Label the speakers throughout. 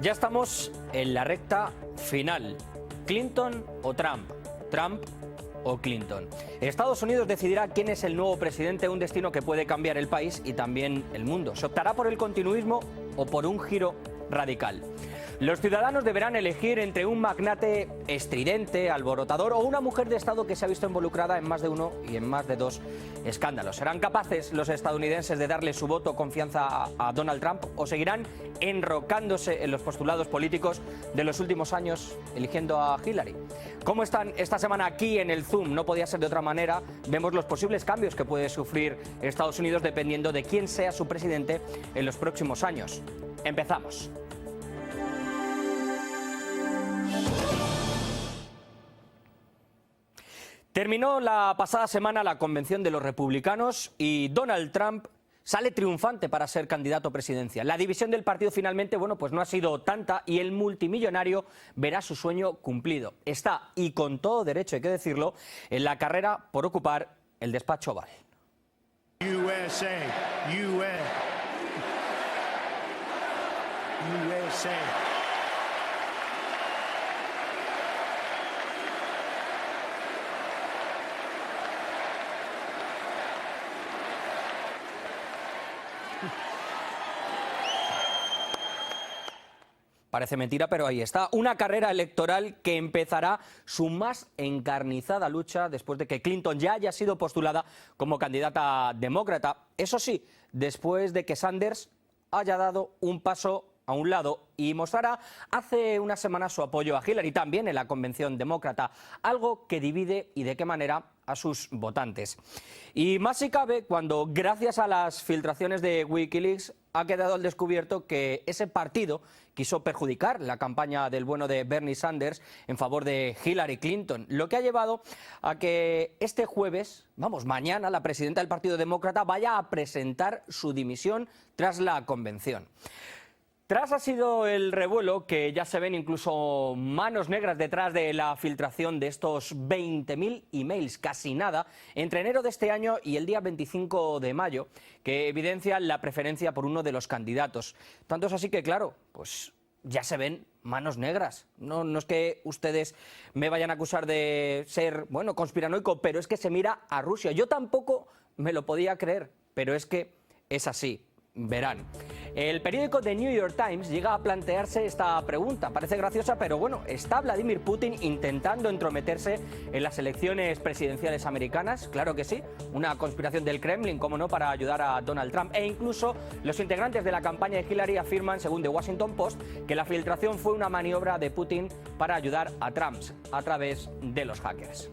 Speaker 1: Ya estamos en la recta final. ¿Clinton o Trump? ¿Trump o Clinton? Estados Unidos decidirá quién es el nuevo presidente, un destino que puede cambiar el país y también el mundo. ¿Se optará por el continuismo o por un giro radical? Los ciudadanos deberán elegir entre un magnate estridente, alborotador o una mujer de Estado que se ha visto involucrada en más de uno y en más de dos escándalos. ¿Serán capaces los estadounidenses de darle su voto o confianza a Donald Trump o seguirán enrocándose en los postulados políticos de los últimos años eligiendo a Hillary? ¿Cómo están esta semana aquí en el Zoom? No podía ser de otra manera. Vemos los posibles cambios que puede sufrir Estados Unidos dependiendo de quién sea su presidente en los próximos años. Empezamos. Terminó la pasada semana la convención de los republicanos y Donald Trump sale triunfante para ser candidato presidencial. La división del partido finalmente, pues no ha sido tanta y el multimillonario verá su sueño cumplido. Está, y con todo derecho hay que decirlo, en la carrera por ocupar el despacho Oval.
Speaker 2: USA.
Speaker 1: Parece mentira, pero ahí está. Una carrera electoral que empezará su más encarnizada lucha después de que Clinton ya haya sido postulada como candidata demócrata. Eso sí, después de que Sanders haya dado un paso a un lado y mostrara hace unas semanas su apoyo a Hillary también en la convención demócrata, algo que divide y de qué manera a sus votantes. Y más si cabe cuando, gracias a las filtraciones de Wikileaks, ha quedado al descubierto que ese partido quiso perjudicar la campaña del bueno de Bernie Sanders en favor de Hillary Clinton, lo que ha llevado a que este jueves, mañana, la presidenta del Partido Demócrata vaya a presentar su dimisión tras la convención. Tras ha sido el revuelo que ya se ven incluso manos negras detrás de la filtración de estos 20.000 emails, casi nada, entre enero de este año y el día 25 de mayo, que evidencian la preferencia por uno de los candidatos. Tanto es así que, claro, ya se ven manos negras. No es que ustedes me vayan a acusar de ser, conspiranoico, pero es que se mira a Rusia. Yo tampoco me lo podía creer, pero es que es así. Verán. El periódico The New York Times llega a plantearse esta pregunta. Parece graciosa, pero ¿está Vladimir Putin intentando entrometerse en las elecciones presidenciales americanas? Claro que sí. Una conspiración del Kremlin, cómo no, para ayudar a Donald Trump. E incluso los integrantes de la campaña de Hillary afirman, según The Washington Post, que la filtración fue una maniobra de Putin para ayudar a Trump a través de los hackers.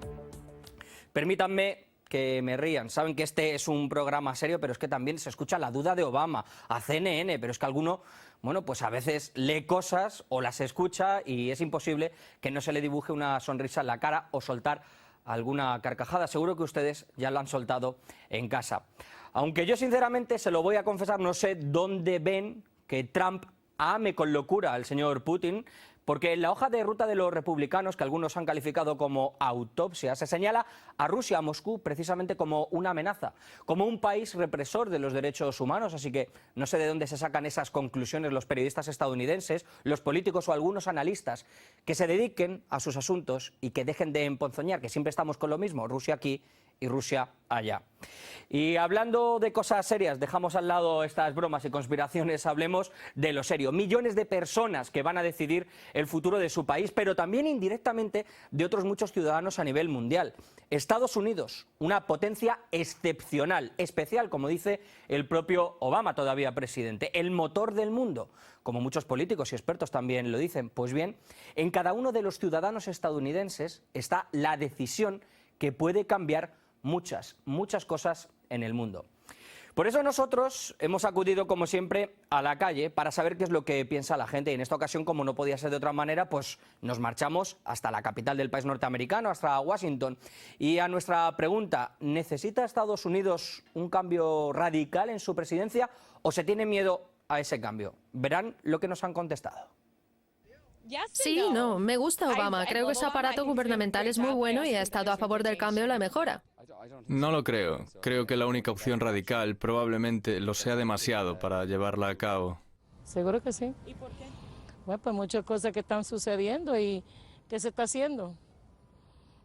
Speaker 1: Permítanme que me rían. Saben que este es un programa serio, pero es que también se escucha la duda de Obama, a CNN, pero es que alguno, a veces lee cosas o las escucha y es imposible que no se le dibuje una sonrisa en la cara o soltar alguna carcajada. Seguro que ustedes ya lo han soltado en casa. Aunque yo sinceramente, se lo voy a confesar, no sé dónde ven que Trump ame con locura al señor Putin, porque en la hoja de ruta de los republicanos, que algunos han calificado como autopsia, se señala a Rusia, a Moscú, precisamente como una amenaza, como un país represor de los derechos humanos. Así que no sé de dónde se sacan esas conclusiones los periodistas estadounidenses, los políticos o algunos analistas, que se dediquen a sus asuntos y que dejen de emponzoñar, que siempre estamos con lo mismo, Rusia aquí y Rusia allá. Y hablando de cosas serias, dejamos al lado estas bromas y conspiraciones, hablemos de lo serio. Millones de personas que van a decidir el futuro de su país, pero también indirectamente de otros muchos ciudadanos a nivel mundial. Estados Unidos, una potencia excepcional, especial, como dice el propio Obama, todavía presidente, el motor del mundo, como muchos políticos y expertos también lo dicen. Pues bien, en cada uno de los ciudadanos estadounidenses está la decisión que puede cambiar muchas cosas en el mundo. Por eso nosotros hemos acudido, como siempre, a la calle para saber qué es lo que piensa la gente. Y en esta ocasión, como no podía ser de otra manera, nos marchamos hasta la capital del país norteamericano, hasta Washington. Y a nuestra pregunta, ¿necesita Estados Unidos un cambio radical en su presidencia o se tiene miedo a ese cambio? Verán lo que nos han contestado.
Speaker 3: Sí, no, me gusta Obama. Creo que su aparato gubernamental es muy bueno y ha estado a favor del cambio y la mejora.
Speaker 4: No lo creo. Creo que la única opción radical probablemente lo sea demasiado para llevarla a cabo.
Speaker 5: Seguro que sí.
Speaker 6: ¿Y por qué?
Speaker 5: Bueno, pues muchas cosas que están sucediendo y ¿qué se está haciendo?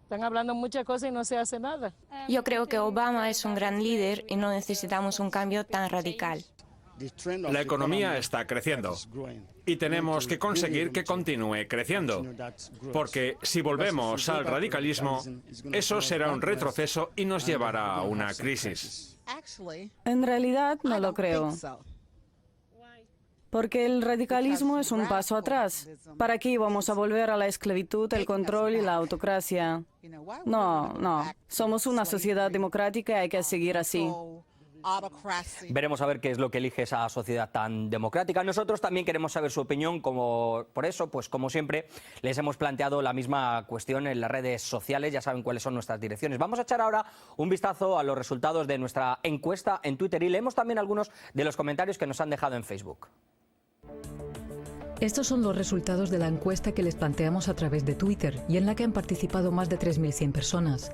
Speaker 5: Están hablando muchas cosas y no se hace nada.
Speaker 6: Yo creo que Obama es un gran líder y no necesitamos un cambio tan radical.
Speaker 7: La economía está creciendo y tenemos que conseguir que continúe creciendo, porque si volvemos al radicalismo, eso será un retroceso y nos llevará a una crisis.
Speaker 8: En realidad no lo creo. Porque el radicalismo es un paso atrás. ¿Para qué íbamos a volver a la esclavitud, el control y la autocracia? No. Somos una sociedad democrática y hay que seguir así.
Speaker 1: Veremos a ver qué es lo que elige esa sociedad tan democrática. Nosotros también queremos saber su opinión, por eso, pues como siempre, les hemos planteado la misma cuestión en las redes sociales, ya saben cuáles son nuestras direcciones. Vamos a echar ahora un vistazo a los resultados de nuestra encuesta en Twitter y leemos también algunos de los comentarios que nos han dejado en Facebook.
Speaker 9: Estos son los resultados de la encuesta que les planteamos a través de Twitter y en la que han participado más de 3.100 personas.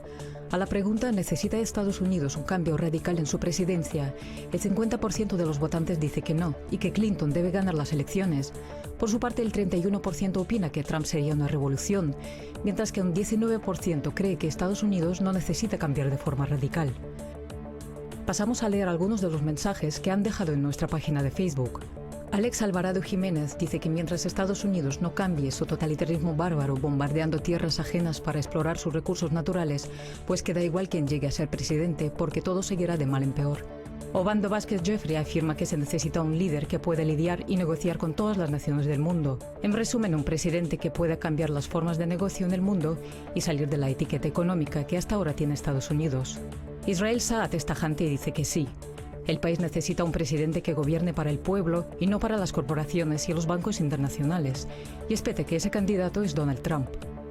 Speaker 9: A la pregunta ¿necesita Estados Unidos un cambio radical en su presidencia?, el 50% de los votantes dice que no y que Clinton debe ganar las elecciones. Por su parte, el 31% opina que Trump sería una revolución, mientras que un 19% cree que Estados Unidos no necesita cambiar de forma radical. Pasamos a leer algunos de los mensajes que han dejado en nuestra página de Facebook. Alex Alvarado Jiménez dice que mientras Estados Unidos no cambie su totalitarismo bárbaro bombardeando tierras ajenas para explorar sus recursos naturales, pues que da igual quién llegue a ser presidente porque todo seguirá de mal en peor. Obando Vázquez Jeffrey afirma que se necesita un líder que pueda lidiar y negociar con todas las naciones del mundo. En resumen, un presidente que pueda cambiar las formas de negocio en el mundo y salir de la etiqueta económica que hasta ahora tiene Estados Unidos. Israel Saad es tajante y dice que sí. El país necesita un presidente que gobierne para el pueblo y no para las corporaciones y los bancos internacionales. Y espete que ese candidato es Donald Trump.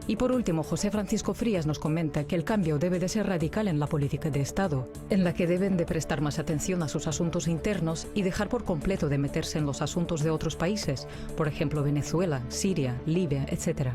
Speaker 9: Y por último, José Francisco Frías nos comenta que el cambio debe de ser radical en la política de Estado, en la que deben de prestar más atención a sus asuntos internos y dejar por completo de meterse en los asuntos de otros países, por ejemplo Venezuela, Siria, Libia, etc.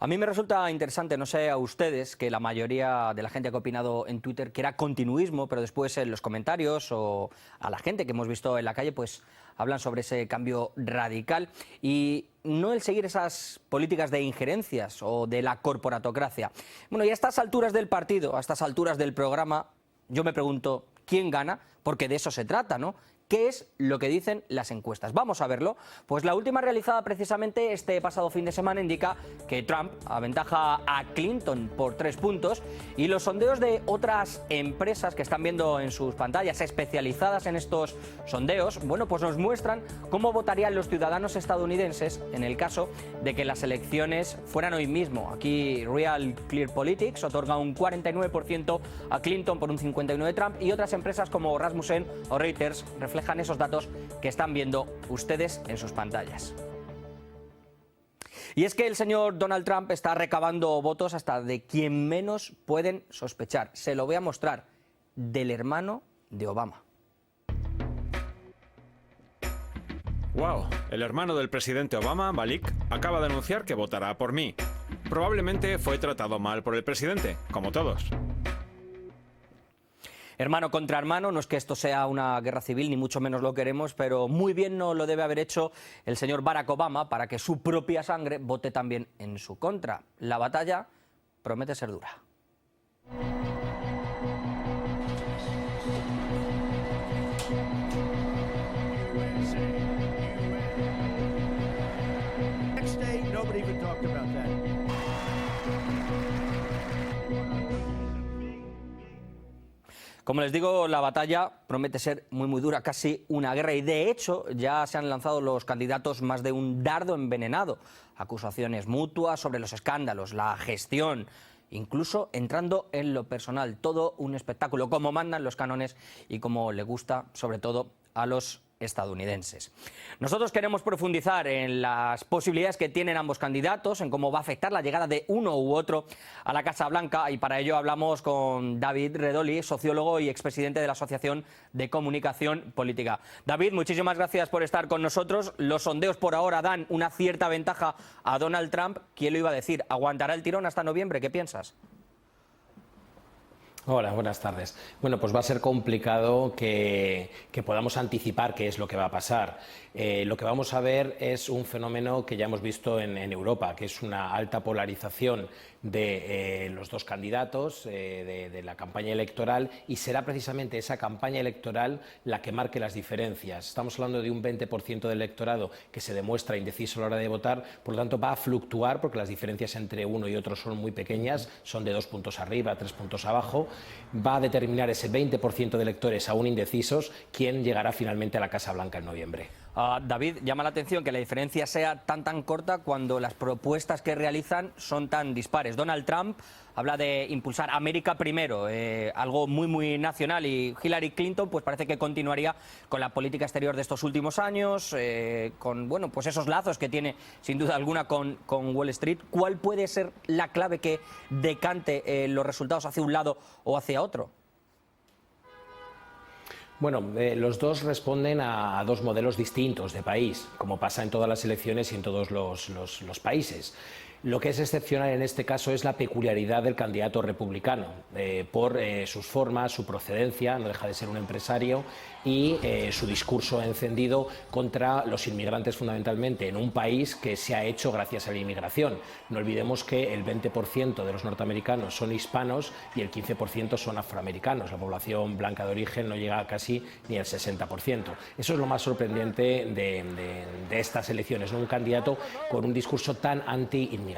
Speaker 1: A mí me resulta interesante, no sé a ustedes, que la mayoría de la gente que ha opinado en Twitter quiera continuismo, pero después en los comentarios o a la gente que hemos visto en la calle, pues hablan sobre ese cambio radical y no el seguir esas políticas de injerencias o de la corporatocracia. Bueno, y a estas alturas del partido, a estas alturas del programa, yo me pregunto, ¿quién gana? Porque de eso se trata, ¿no? ¿Qué es lo que dicen las encuestas? Vamos a verlo. Pues la última realizada precisamente este pasado fin de semana indica que Trump aventaja a Clinton por 3 puntos y los sondeos de otras empresas que están viendo en sus pantallas especializadas en estos sondeos, bueno, pues nos muestran cómo votarían los ciudadanos estadounidenses en el caso de que las elecciones fueran hoy mismo. Aquí Real Clear Politics otorga un 49% a Clinton por un 59% de Trump y otras empresas como Rasmussen o Reuters reflejan esos datos que están viendo ustedes en sus pantallas. Y es que el señor Donald Trump está recabando votos hasta de quien menos pueden sospechar. Se lo voy a mostrar, del hermano de Obama.
Speaker 7: ¡Wow! El hermano del presidente Obama, Malik, acaba de anunciar que votará por mí. Probablemente fue tratado mal por el presidente, como todos.
Speaker 1: Hermano contra hermano, no es que esto sea una guerra civil, ni mucho menos lo queremos, pero muy bien no lo debe haber hecho el señor Barack Obama para que su propia sangre vote también en su contra. La batalla promete ser dura.
Speaker 2: Next day, nobody even talked about that.
Speaker 1: Como les digo, la batalla promete ser muy dura, casi una guerra, y de hecho ya se han lanzado los candidatos más de un dardo envenenado, acusaciones mutuas sobre los escándalos, la gestión, incluso entrando en lo personal, todo un espectáculo, como mandan los cánones y como le gusta sobre todo a los estadounidenses. Nosotros queremos profundizar en las posibilidades que tienen ambos candidatos, en cómo va a afectar la llegada de uno u otro a la Casa Blanca, y para ello hablamos con David Redoli, sociólogo y expresidente de la Asociación de Comunicación Política. David, muchísimas gracias por estar con nosotros. Los sondeos por ahora dan una cierta ventaja a Donald Trump. ¿Quién lo iba a decir? ¿Aguantará el tirón hasta noviembre? ¿Qué piensas?
Speaker 10: Hola, buenas tardes. Bueno, pues va a ser complicado que podamos anticipar qué es lo que va a pasar. Lo que vamos a ver es un fenómeno que ya hemos visto en Europa, que es una alta polarización de los dos candidatos, de la campaña electoral, y será precisamente esa campaña electoral la que marque las diferencias. Estamos hablando de un 20% del electorado que se demuestra indeciso a la hora de votar, por lo tanto va a fluctuar porque las diferencias entre uno y otro son muy pequeñas, son de 2 puntos arriba, 3 puntos abajo. Va a determinar ese 20% de electores aún indecisos quién llegará finalmente a la Casa Blanca en noviembre.
Speaker 1: David, llama la atención que la diferencia sea tan corta cuando las propuestas que realizan son tan dispares. Donald Trump habla de impulsar América primero, algo muy nacional, y Hillary Clinton pues parece que continuaría con la política exterior de estos últimos años, con bueno, pues esos lazos que tiene sin duda alguna con Wall Street. ¿Cuál puede ser la clave que decante los resultados hacia un lado o hacia otro?
Speaker 10: Bueno, los dos responden a dos modelos distintos de país, como pasa en todas las elecciones y en todos los países. Lo que es excepcional en este caso es la peculiaridad del candidato republicano, por sus formas, su procedencia, no deja de ser un empresario, y su discurso encendido contra los inmigrantes fundamentalmente en un país que se ha hecho gracias a la inmigración. No olvidemos que el 20% de los norteamericanos son hispanos y el 15% son afroamericanos. La población blanca de origen no llega casi ni al 60%. Eso es lo más sorprendente de estas elecciones, ¿no? Un candidato con un discurso tan anti-inmigración.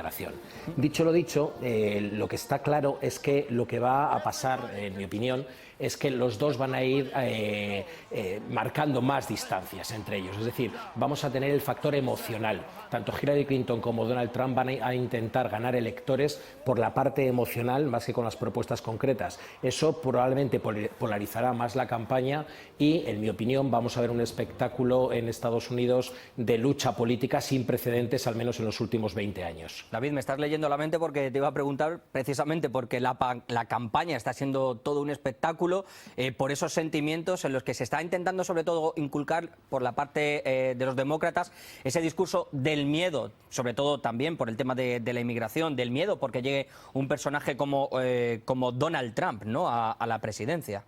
Speaker 10: Dicho lo dicho, lo que está claro es que lo que va a pasar, en mi opinión, es que los dos van a ir marcando más distancias entre ellos. Es decir, vamos a tener el factor emocional. Tanto Hillary Clinton como Donald Trump van a intentar ganar electores por la parte emocional más que con las propuestas concretas. Eso probablemente polarizará más la campaña y, en mi opinión, vamos a ver un espectáculo en Estados Unidos de lucha política sin precedentes, al menos en los últimos 20 años.
Speaker 1: David, me estás leyendo la mente porque te iba a preguntar precisamente porque la campaña está siendo todo un espectáculo, por esos sentimientos en los que se está intentando sobre todo inculcar por la parte de los demócratas ese discurso del miedo, sobre todo también por el tema de la inmigración, del miedo porque llegue un personaje como Donald Trump, ¿no?, a la presidencia.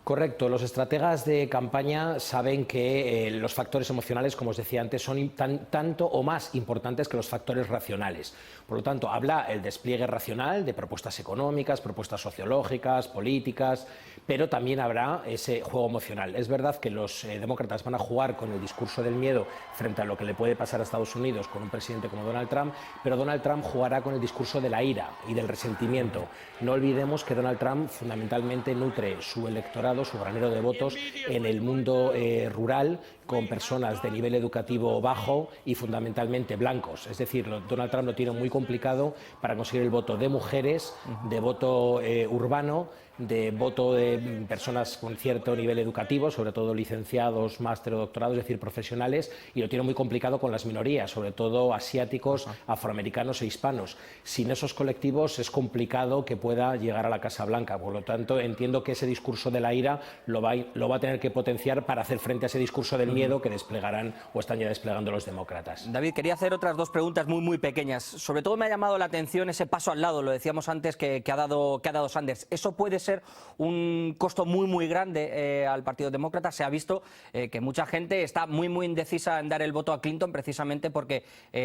Speaker 10: Correcto, los estrategas de campaña saben que los factores emocionales, como os decía antes, son tanto o más importantes que los factores racionales. Por lo tanto, habla el despliegue racional de propuestas económicas, propuestas sociológicas, políticas, pero también habrá ese juego emocional. Es verdad que los demócratas van a jugar con el discurso del miedo frente a lo que le puede pasar a Estados Unidos con un presidente como Donald Trump, pero Donald Trump jugará con el discurso de la ira y del resentimiento. No olvidemos que Donald Trump fundamentalmente nutre su electorado, su granero de votos, en el mundo rural, con personas de nivel educativo bajo y fundamentalmente blancos. Es decir, Donald Trump lo tiene muy complicado para conseguir el voto de mujeres, de voto urbano, de voto de personas con cierto nivel educativo, sobre todo licenciados, máster o doctorados, es decir, profesionales, y lo tiene muy complicado con las minorías, sobre todo asiáticos, afroamericanos e hispanos. Sin esos colectivos es complicado que pueda llegar a la Casa Blanca. Por lo tanto, entiendo que ese discurso de la ira lo va a tener que potenciar para hacer frente a ese discurso del miedo que desplegarán o están ya desplegando los demócratas.
Speaker 1: David, quería hacer otras dos preguntas muy pequeñas. Sobre todo me ha llamado la atención ese paso al lado, lo decíamos antes, que ha dado Sanders. ¿Eso puede ser un costo muy grande al Partido Demócrata? Se ha visto que mucha gente está muy indecisa en dar el voto a Clinton precisamente porque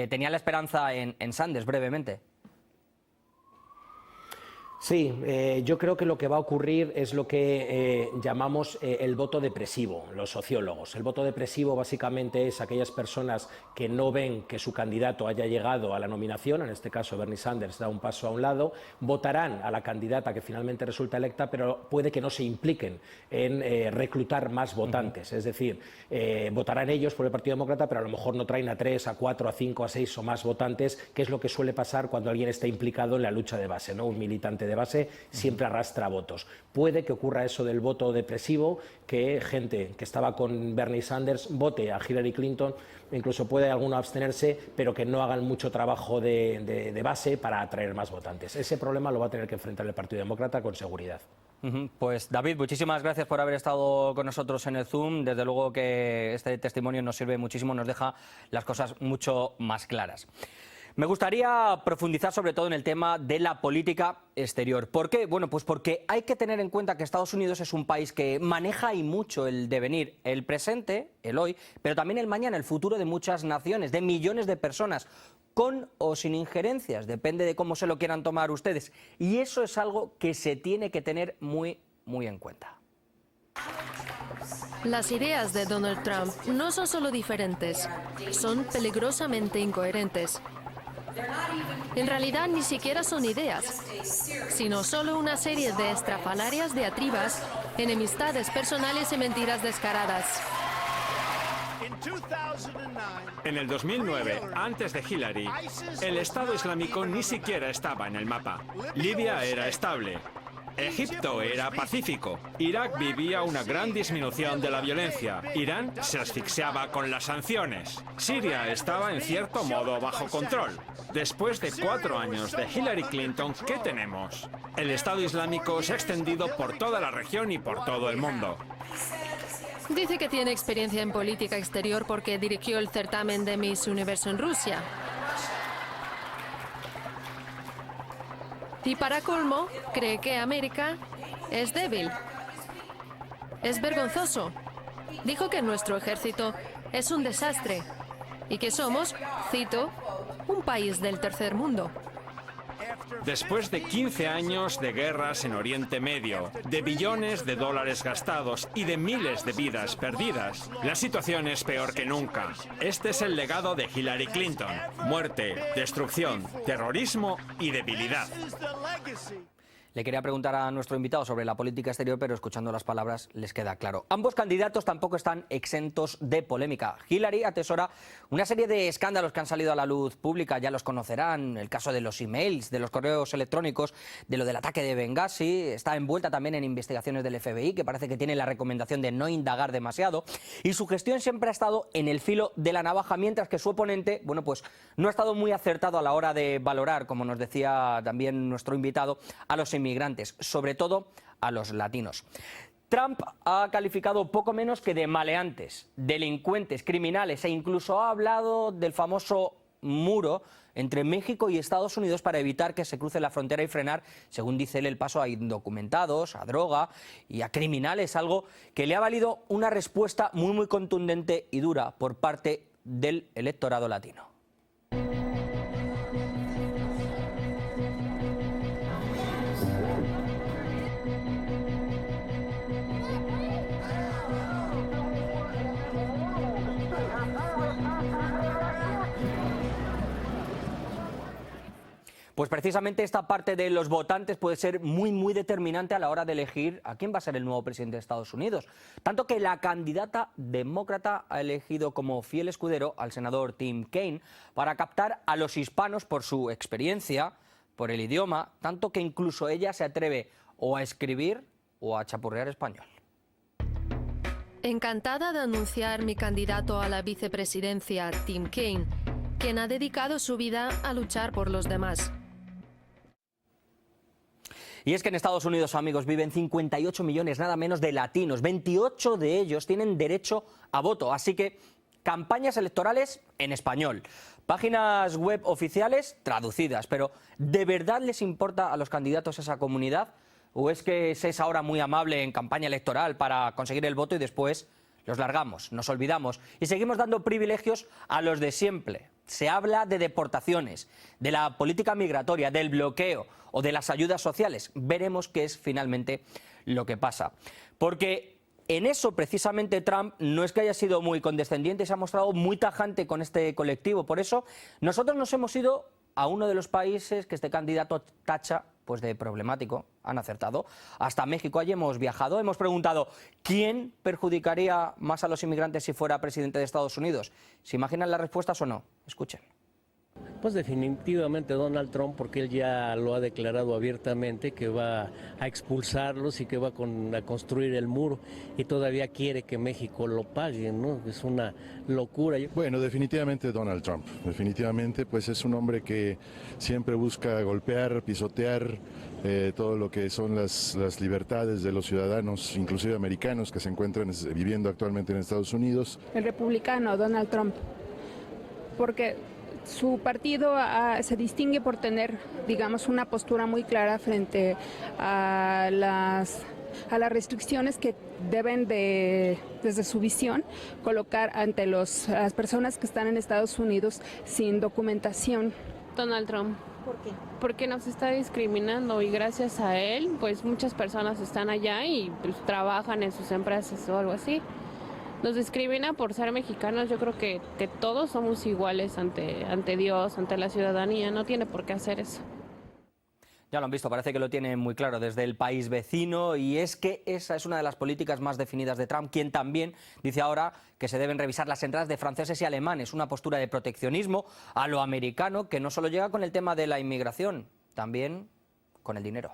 Speaker 1: tenía la esperanza en Sanders, brevemente.
Speaker 10: Sí, yo creo que lo que va a ocurrir es lo que llamamos el voto depresivo, los sociólogos. El voto depresivo básicamente es aquellas personas que no ven que su candidato haya llegado a la nominación, en este caso Bernie Sanders da un paso a un lado, votarán a la candidata que finalmente resulta electa, pero puede que no se impliquen en reclutar más votantes. Es decir, votarán ellos por el Partido Demócrata, pero a lo mejor no traen a 3, a 4, a 5, a 6 o más votantes, que es lo que suele pasar cuando alguien está implicado en la lucha de base, ¿no? Un militante de base siempre arrastra votos. Puede que ocurra eso del voto depresivo, que gente que estaba con Bernie Sanders vote a Hillary Clinton, incluso puede alguno abstenerse, pero que no hagan mucho trabajo de base para atraer más votantes. Ese problema lo va a tener que enfrentar el Partido Demócrata con seguridad.
Speaker 1: Pues David, muchísimas gracias por haber estado con nosotros en el Zoom. Desde luego que este testimonio nos sirve muchísimo, nos deja las cosas mucho más claras. Me gustaría profundizar sobre todo en el tema de la política exterior. ¿Por qué? Bueno, pues porque hay que tener en cuenta que Estados Unidos es un país que maneja y mucho el devenir, el presente, el hoy, pero también el mañana, el futuro de muchas naciones, de millones de personas, con o sin injerencias, depende de cómo se lo quieran tomar ustedes. Y eso es algo que se tiene que tener muy en cuenta.
Speaker 3: Las ideas de Donald Trump no son solo diferentes, son peligrosamente incoherentes. En realidad ni siquiera son ideas, sino solo una serie de estrafalarias diatribas, enemistades personales y mentiras descaradas.
Speaker 7: En el 2009, antes de Hillary, el Estado Islámico ni siquiera estaba en el mapa. Libia era estable. Egipto era pacífico. Irak vivía una gran disminución de la violencia. Irán se asfixiaba con las sanciones. Siria estaba en cierto modo bajo control. Después de 4 años de Hillary Clinton, ¿qué tenemos? El Estado Islámico se ha extendido por toda la región y por todo el mundo.
Speaker 3: Dice que tiene experiencia en política exterior porque dirigió el certamen de Miss Universo en Rusia. Y para colmo, cree que América es débil. Es vergonzoso. Dijo que nuestro ejército es un desastre y que somos, cito, un país del tercer mundo.
Speaker 7: Después de 15 años de guerras en Oriente Medio, de billones de dólares gastados y de miles de vidas perdidas, la situación es peor que nunca. Este es el legado de Hillary Clinton: muerte, destrucción, terrorismo y debilidad.
Speaker 1: Le quería preguntar a nuestro invitado sobre la política exterior, pero escuchando las palabras les queda claro. Ambos candidatos tampoco están exentos de polémica. Hillary atesora una serie de escándalos que han salido a la luz pública, ya los conocerán, el caso de los emails, de los correos electrónicos, de lo del ataque de Benghazi, está envuelta también en investigaciones del FBI, que parece que tiene la recomendación de no indagar demasiado, y su gestión siempre ha estado en el filo de la navaja, mientras que su oponente, bueno, pues no ha estado muy acertado a la hora de valorar, como nos decía también nuestro invitado, a los inmigrantes, sobre todo a los latinos. Trump ha calificado poco menos que de maleantes, delincuentes, criminales e incluso ha hablado del famoso muro entre México y Estados Unidos para evitar que se cruce la frontera y frenar, según dice él, el paso a indocumentados, a droga y a criminales, algo que le ha valido una respuesta muy contundente y dura por parte del electorado latino. Pues precisamente esta parte de los votantes puede ser muy determinante a la hora de elegir a quién va a ser el nuevo presidente de Estados Unidos. Tanto que la candidata demócrata ha elegido como fiel escudero al senador Tim Kaine para captar a los hispanos por su experiencia, por el idioma, tanto que incluso ella se atreve o a escribir o a chapurrear español.
Speaker 3: Encantada de anunciar mi candidato a la vicepresidencia, Tim Kaine, quien ha dedicado su vida a luchar por los demás.
Speaker 1: Y es que en Estados Unidos, amigos, viven 58 millones nada menos de latinos. 28 de ellos tienen derecho a voto. Así que campañas electorales en español. Páginas web oficiales traducidas. Pero ¿de verdad les importa a los candidatos esa comunidad? ¿O es que se es ahora muy amable en campaña electoral para conseguir el voto y después los largamos, nos olvidamos y seguimos dando privilegios a los de siempre? Se habla de deportaciones, de la política migratoria, del bloqueo o de las ayudas sociales. Veremos qué es finalmente lo que pasa. Porque en eso precisamente Trump no es que haya sido muy condescendiente, se ha mostrado muy tajante con este colectivo. Por eso nosotros nos hemos ido a uno de los países que este candidato tacha pues de problemático. Han acertado. Hasta México allí hemos viajado, hemos preguntado ¿quién perjudicaría más a los inmigrantes si fuera presidente de Estados Unidos? ¿Se imaginan las respuestas o no? Escuchen.
Speaker 11: Pues definitivamente Donald Trump, porque él ya lo ha declarado abiertamente que va a expulsarlos y que va a construir el muro y todavía quiere que México lo pague, ¿no? Es una locura.
Speaker 12: Bueno, definitivamente Donald Trump, definitivamente pues es un hombre que siempre busca golpear, pisotear todo lo que son las libertades de los ciudadanos, inclusive americanos, que se encuentran viviendo actualmente en Estados Unidos.
Speaker 13: El republicano Donald Trump, porque Su partido se distingue por tener, digamos, una postura muy clara frente a las restricciones que deben, desde su visión, colocar ante las personas que están en Estados Unidos sin documentación.
Speaker 14: Donald Trump.
Speaker 13: ¿Por qué?
Speaker 14: Porque nos está discriminando y gracias a él, pues muchas personas están allá y pues, trabajan en sus empresas o algo así. Nos discrimina por ser mexicanos. Yo creo que todos somos iguales ante Dios, ante la ciudadanía. No tiene por qué hacer eso.
Speaker 1: Ya lo han visto, parece que lo tiene muy claro desde el país vecino, y es que esa es una de las políticas más definidas de Trump, quien también dice ahora que se deben revisar las entradas de franceses y alemanes, una postura de proteccionismo a lo americano que no solo llega con el tema de la inmigración, también con el dinero.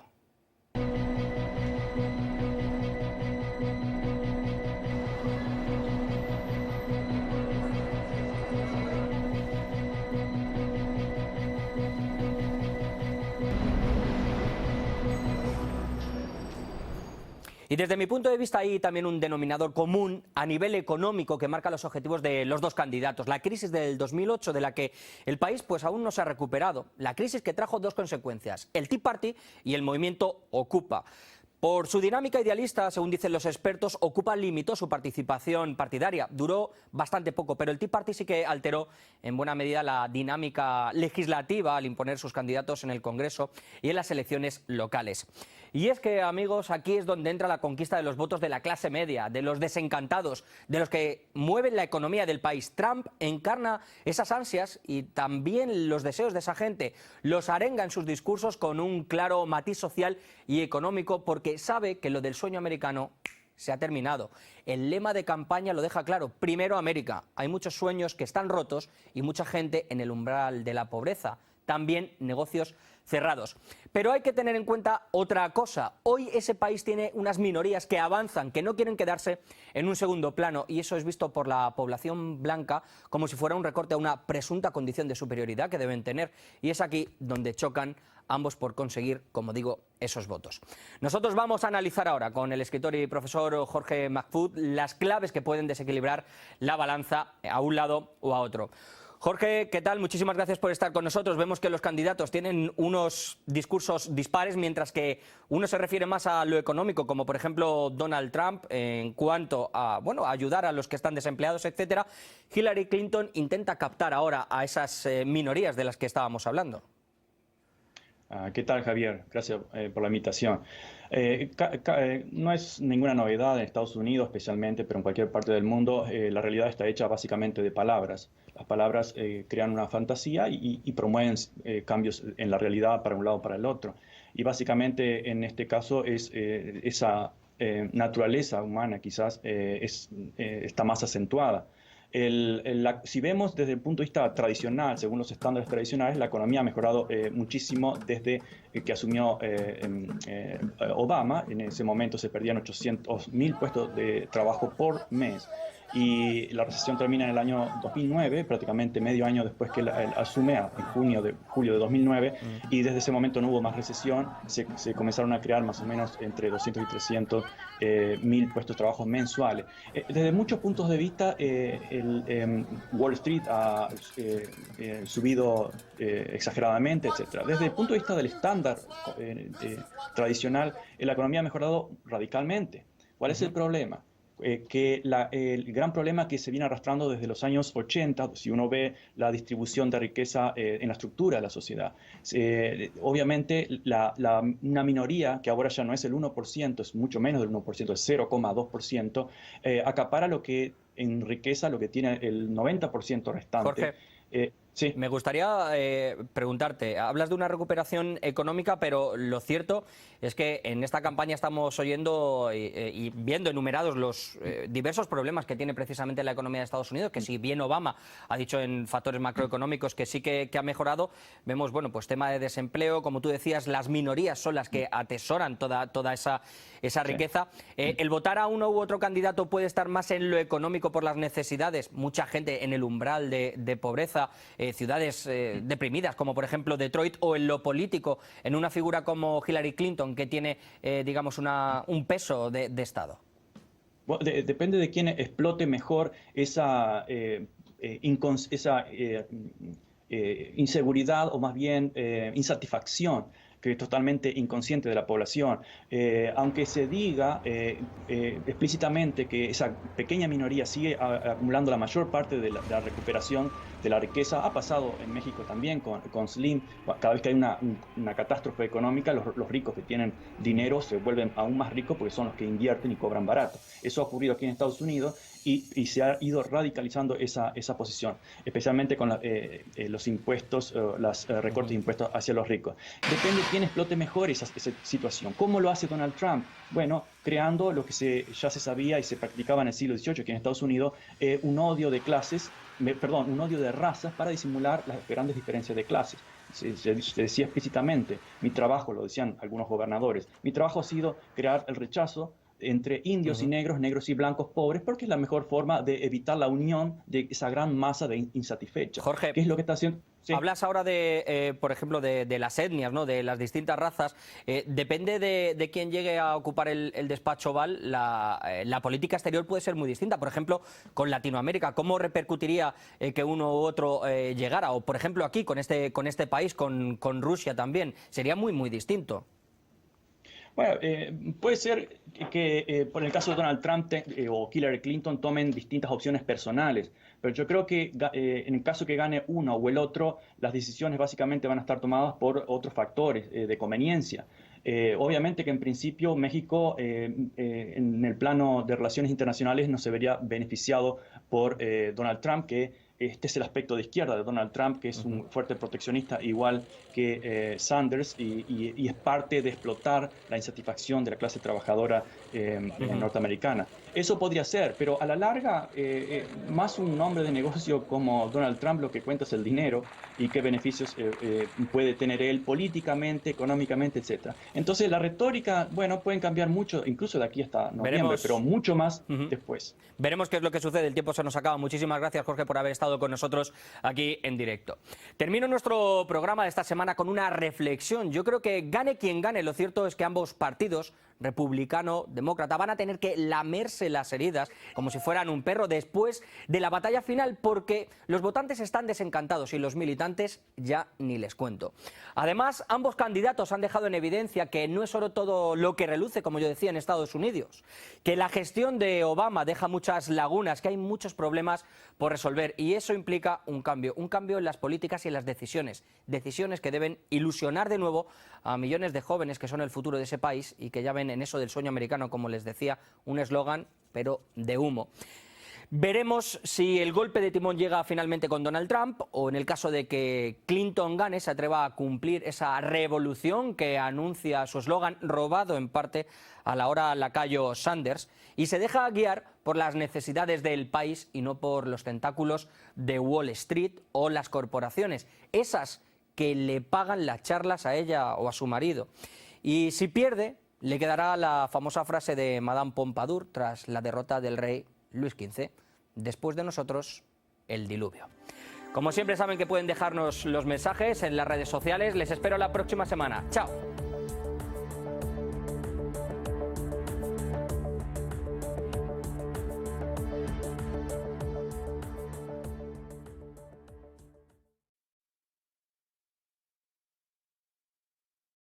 Speaker 1: Y desde mi punto de vista hay también un denominador común a nivel económico que marca los objetivos de los dos candidatos. La crisis del 2008, de la que el país pues aún no se ha recuperado. La crisis que trajo dos consecuencias: el Tea Party y el movimiento Ocupa. Por su dinámica idealista, según dicen los expertos, Ocupa limitó su participación partidaria. Duró bastante poco, pero el Tea Party sí que alteró en buena medida la dinámica legislativa al imponer sus candidatos en el Congreso y en las elecciones locales. Y es que, amigos, aquí es donde entra la conquista de los votos de la clase media, de los desencantados, de los que mueven la economía del país. Trump encarna esas ansias y también los deseos de esa gente. Los arenga en sus discursos con un claro matiz social y económico, porque sabe que lo del sueño americano se ha terminado. El lema de campaña lo deja claro: primero América. Hay muchos sueños que están rotos y mucha gente en el umbral de la pobreza. También negocios cerrados. Pero hay que tener en cuenta otra cosa. Hoy ese país tiene unas minorías que avanzan, que no quieren quedarse en un segundo plano, y eso es visto por la población blanca como si fuera un recorte a una presunta condición de superioridad que deben tener. Y es aquí donde chocan ambos por conseguir, como digo, esos votos. Nosotros vamos a analizar ahora con el escritor y profesor Jorge McFood las claves que pueden desequilibrar la balanza a un lado o a otro. Jorge, ¿qué tal? Muchísimas gracias por estar con nosotros. Vemos que los candidatos tienen unos discursos dispares, mientras que uno se refiere más a lo económico, como por ejemplo Donald Trump, en cuanto a ayudar a los que están desempleados, etcétera. Hillary Clinton intenta captar ahora a esas minorías de las que estábamos hablando.
Speaker 15: ¿Qué tal, Javier? Gracias por la invitación. No es ninguna novedad en Estados Unidos especialmente, pero en cualquier parte del mundo, la realidad está hecha básicamente de palabras. Las palabras crean una fantasía y promueven cambios en la realidad para un lado o para el otro. Y básicamente en este caso es esa naturaleza humana quizás está más acentuada. Si vemos desde el punto de vista tradicional, según los estándares tradicionales, la economía ha mejorado muchísimo desde que asumió Obama. En ese momento se perdían 800.000 puestos de trabajo por mes. Y la recesión termina en el año 2009, prácticamente medio año después que él asume, en julio de 2009, y desde ese momento no hubo más recesión. Se comenzaron a crear más o menos entre 200 y 300 mil puestos de trabajo mensuales. Desde muchos puntos de vista, Wall Street ha subido exageradamente, etc. Desde el punto de vista del estándar tradicional, la economía ha mejorado radicalmente. ¿Cuál es el problema? Que el gran problema que se viene arrastrando desde los años 80, si uno ve la distribución de riqueza en la estructura de la sociedad, obviamente una minoría, que ahora ya no es el 1%, es mucho menos del 1%, es 0,2%, acapara lo que en riqueza lo que tiene el 90% restante.
Speaker 1: Jorge. Sí. Me gustaría preguntarte, hablas de una recuperación económica, pero lo cierto es que en esta campaña estamos oyendo y viendo enumerados los diversos problemas que tiene precisamente la economía de Estados Unidos, que si bien Obama ha dicho en factores macroeconómicos que sí que ha mejorado, vemos, bueno, pues tema de desempleo, como tú decías, las minorías son las que atesoran toda esa riqueza. El votar a uno u otro candidato puede estar más en lo económico por las necesidades, mucha gente en el umbral de pobreza, ciudades deprimidas como por ejemplo Detroit, o en lo político, en una figura como Hillary Clinton que tiene, digamos, un peso de Estado.
Speaker 15: Bueno, depende de quién explote mejor esa inseguridad o más bien insatisfacción que es totalmente inconsciente de la población. Aunque se diga explícitamente que esa pequeña minoría sigue acumulando la mayor parte de la recuperación de la riqueza, ha pasado en México también con Slim. Cada vez que hay una catástrofe económica, los ricos que tienen dinero se vuelven aún más ricos porque son los que invierten y cobran barato. Eso ha ocurrido aquí en Estados Unidos y se ha ido radicalizando esa posición, especialmente con los impuestos, los recortes de impuestos hacia los ricos. Depende de quién explote mejor esa situación. ¿Cómo lo hace Donald Trump? Bueno, creando lo que ya se sabía y se practicaba en el siglo XVIII aquí en Estados Unidos, un odio de clases, un odio de razas para disimular las grandes diferencias de clases. Se decía explícitamente, mi trabajo, lo decían algunos gobernadores, mi trabajo ha sido crear el rechazo entre indios y negros, negros y blancos pobres, porque es la mejor forma de evitar la unión de esa gran masa de insatisfechos.
Speaker 1: Jorge,
Speaker 15: ¿qué es lo que está haciendo? Sí.
Speaker 1: Hablas ahora de, por ejemplo, de las etnias, ¿no? De las distintas razas. Depende de quién llegue a ocupar el despacho Oval, la política exterior puede ser muy distinta. Por ejemplo, con Latinoamérica, ¿cómo repercutiría que uno u otro llegara? O, por ejemplo, aquí, con este país, con Rusia también. Sería muy, muy distinto.
Speaker 15: Bueno, puede ser que por el caso de Donald Trump o Hillary Clinton tomen distintas opciones personales, pero yo creo que en el caso que gane uno o el otro, las decisiones básicamente van a estar tomadas por otros factores de conveniencia. Obviamente que en principio México en el plano de relaciones internacionales no se vería beneficiado por Donald Trump, que este es el aspecto de izquierda de Donald Trump, que es un fuerte proteccionista igual que Sanders y es parte de explotar la insatisfacción de la clase trabajadora norteamericana. Eso podría ser, pero a la larga, más un hombre de negocio como Donald Trump lo que cuenta es el dinero y qué beneficios puede tener él políticamente, económicamente, etc. Entonces la retórica, bueno, pueden cambiar mucho, incluso de aquí hasta noviembre, pero mucho más después.
Speaker 1: Veremos qué es lo que sucede, el tiempo se nos acaba. Muchísimas gracias, Jorge, por haber estado con nosotros aquí en directo. Termino nuestro programa de esta semana con una reflexión. Yo creo que gane quien gane, lo cierto es que ambos partidos, republicano, demócrata, van a tener que lamerse las heridas como si fueran un perro después de la batalla final, porque los votantes están desencantados y los militantes ya ni les cuento. Además, ambos candidatos han dejado en evidencia que no es oro todo lo que reluce, como yo decía, en Estados Unidos, que la gestión de Obama deja muchas lagunas, que hay muchos problemas por resolver, y eso implica un cambio en las políticas y en las decisiones que deben ilusionar de nuevo a millones de jóvenes que son el futuro de ese país y que ya ven en eso del sueño americano, como les decía, un eslogan, pero de humo. Veremos si el golpe de timón llega finalmente con Donald Trump o, en el caso de que Clinton gane, se atreva a cumplir esa revolución que anuncia su eslogan, robado en parte a la hora lacayo Sanders, y se deja guiar por las necesidades del país y no por los tentáculos de Wall Street o las corporaciones, esas que le pagan las charlas a ella o a su marido. Y si pierde, le quedará la famosa frase de Madame Pompadour tras la derrota del rey Luis XV: después de nosotros, el diluvio. Como siempre, saben que pueden dejarnos los mensajes en las redes sociales. Les espero la próxima semana. ¡Chao!